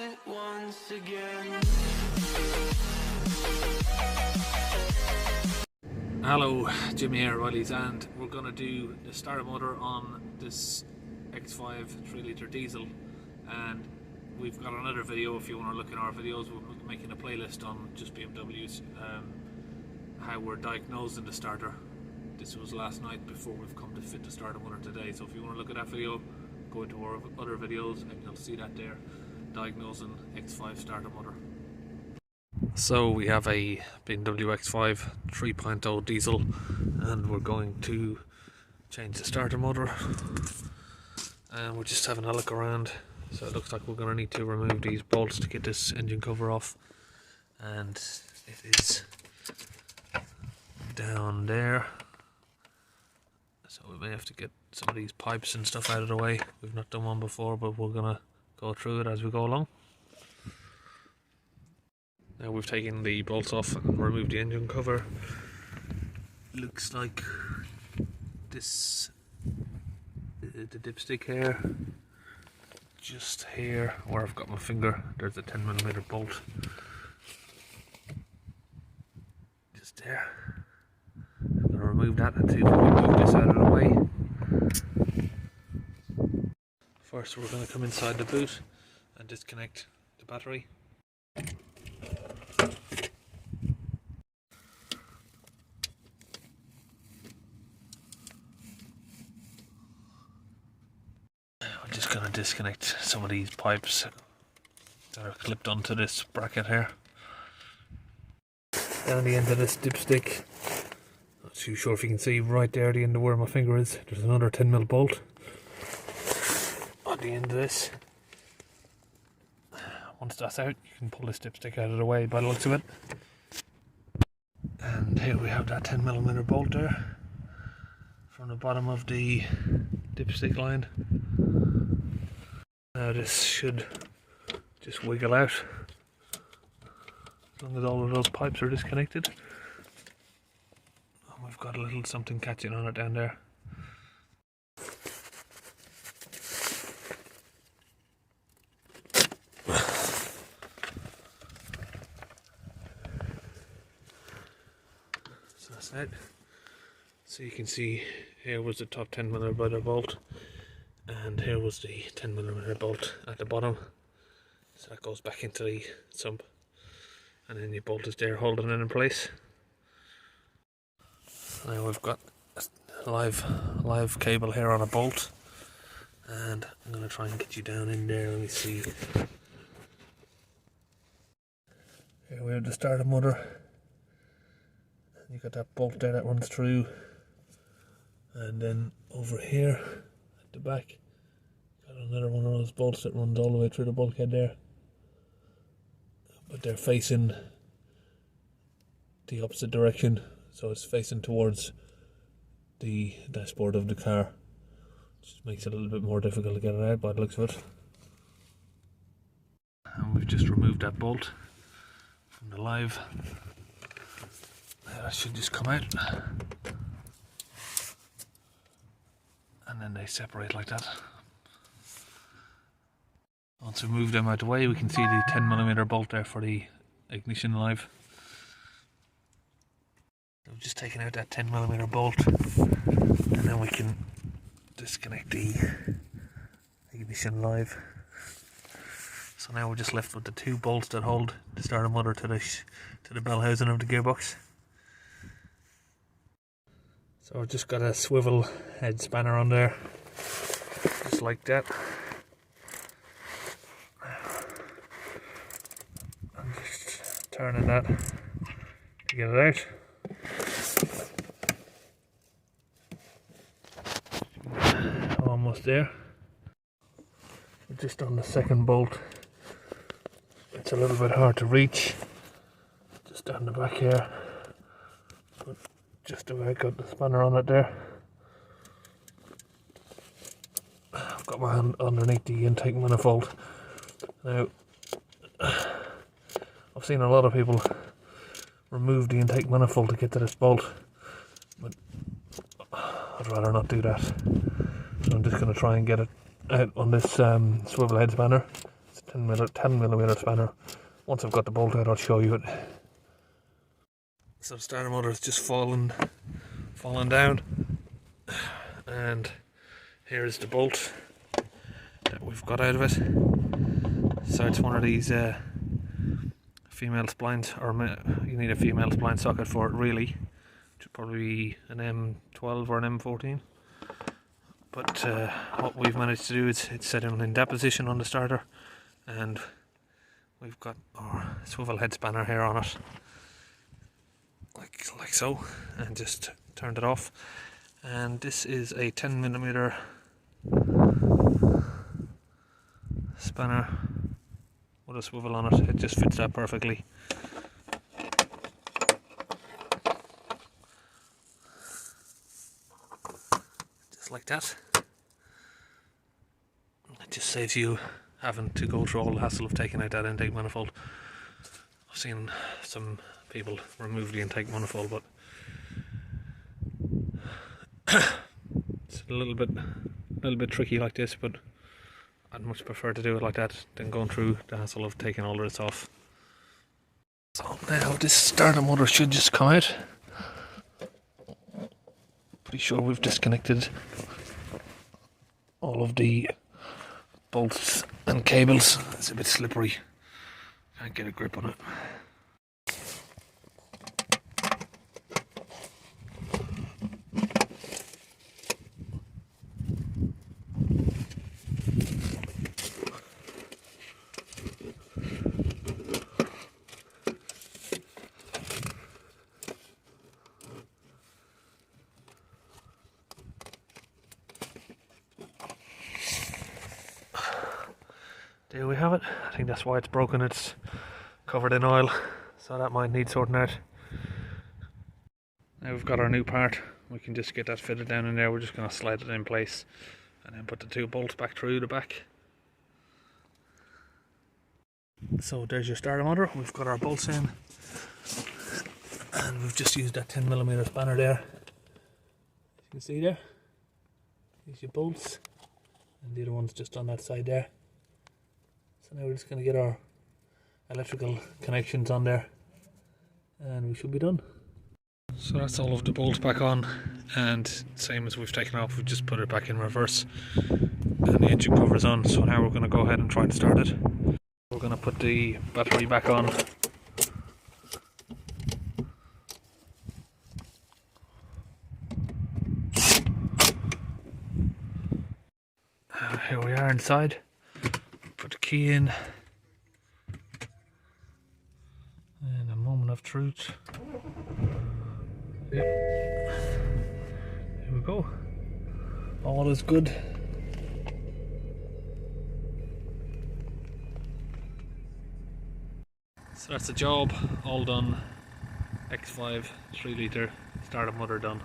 it once again. Hello, Jimmy here, Riley's, and we're going to do the starter motor on this X5 3-litre diesel. And we've got another video. If you want to look in our videos, we're making a playlist on just BMWs, how we're diagnosing the starter. This was last night before we've come to fit the starter motor today. So if you want to look at that video, go into our other videos and you'll see that there, diagnosing X5 starter motor. So we have a BMW X5 3.0 diesel, and we're going to change the starter motor, and we're just having a look around. So it looks like we're going to need to remove these bolts to get this engine cover off, and it is down there, so we may have to get some of these pipes and stuff out of the way. We've not done one before, but we're going to go through it as we go along. Now we've taken the bolts off and removed the engine cover. Looks like this, the dipstick here, just here where I've got my finger, there's a 10mm bolt. Just there. I'm going to remove that and see if we can move this out of the way. First we're going to come inside the boot and disconnect the battery. I'm just going to disconnect some of these pipes that are clipped onto this bracket here. Down the end of this dipstick, not too sure if you can see right there at the end of where my finger is, there's another 10mm bolt on the end of this. Once that's out, you can pull this dipstick out of the way by the looks of it. And here we have that 10mm bolt there from the bottom of the dipstick line. Now this should just wiggle out as long as all of those pipes are disconnected. And we've got a little something catching on it down there. So that's it. So you can see here was the top 10mm bolt, and here was the 10mm bolt at the bottom. So that goes back into the sump, and then the bolt is there holding it in place. Now we've got a live cable here on a bolt, and I'm going to try and get you down in there. Let me see. Here we have the starter motor. You got that bolt there that runs through, and then over here at the back, got another one of those bolts that runs all the way through the bulkhead there. But they're facing the opposite direction, so it's facing towards the dashboard of the car. Just makes it a little bit more difficult to get it out by the looks of it. And we've just removed that bolt from the live. That should just come out, and then they separate like that. Once we move them out of the way, we can see the 10mm bolt there for the ignition live. So we've just taken out that 10mm bolt, and then we can disconnect the ignition live. So now we're just left with the two bolts that hold the starter motor to the bell housing of the gearbox. So I've just got a swivel head spanner on there, just like that. I'm just turning that to get it out. Almost there. We're just on the second bolt. It's a little bit hard to reach, just down the back here. But just about got the spanner on it there. I've got my hand underneath the intake manifold. Now, I've seen a lot of people remove the intake manifold to get to this bolt, but I'd rather not do that. So I'm just going to try and get it out on this swivel head spanner. It's a 10mm spanner. Once I've got the bolt out, I'll show you it. So the starter motor is just fallen down, and here's the bolt that we've got out of it. So it's one of these female splines, or you need a female spline socket for it really. It should probably be an M12 or an M14. But what we've managed to do is it's set in deposition on the starter, and we've got our swivel head spanner here on it, like so, and just turned it off. And this is a 10mm spanner with a swivel on it. It just fits that perfectly. Just like that. It just saves you having to go through all the hassle of taking out that intake manifold. I've seen some people remove the intake manifold, but it's a little bit tricky like this, but I'd much prefer to do it like that than going through the hassle of taking all this off. So now this starter motor should just come out. Pretty sure we've disconnected all of the bolts and cables. It's a bit slippery, can't get a grip on it. There we have it. I think that's why it's broken. It's covered in oil, so that might need sorting out. Now we've got our new part. We can just get that fitted down in there. We're just going to slide it in place and then put the two bolts back through the back. So there's your starter motor. We've got our bolts in, and we've just used that 10mm spanner there. As you can see there, these your bolts, and the other one's just on that side there. So now we're just going to get our electrical connections on there, and we should be done. So that's all of the bolts back on, and same as we've taken off, we've just put it back in reverse, and the engine cover's on. So now we're going to go ahead and try and start it. We're going to put the battery back on. Here we are inside. Put the key in, and a moment of truth. Yep. Here we go. All is good. So that's the job, all done. X5 3 litre starter motor done.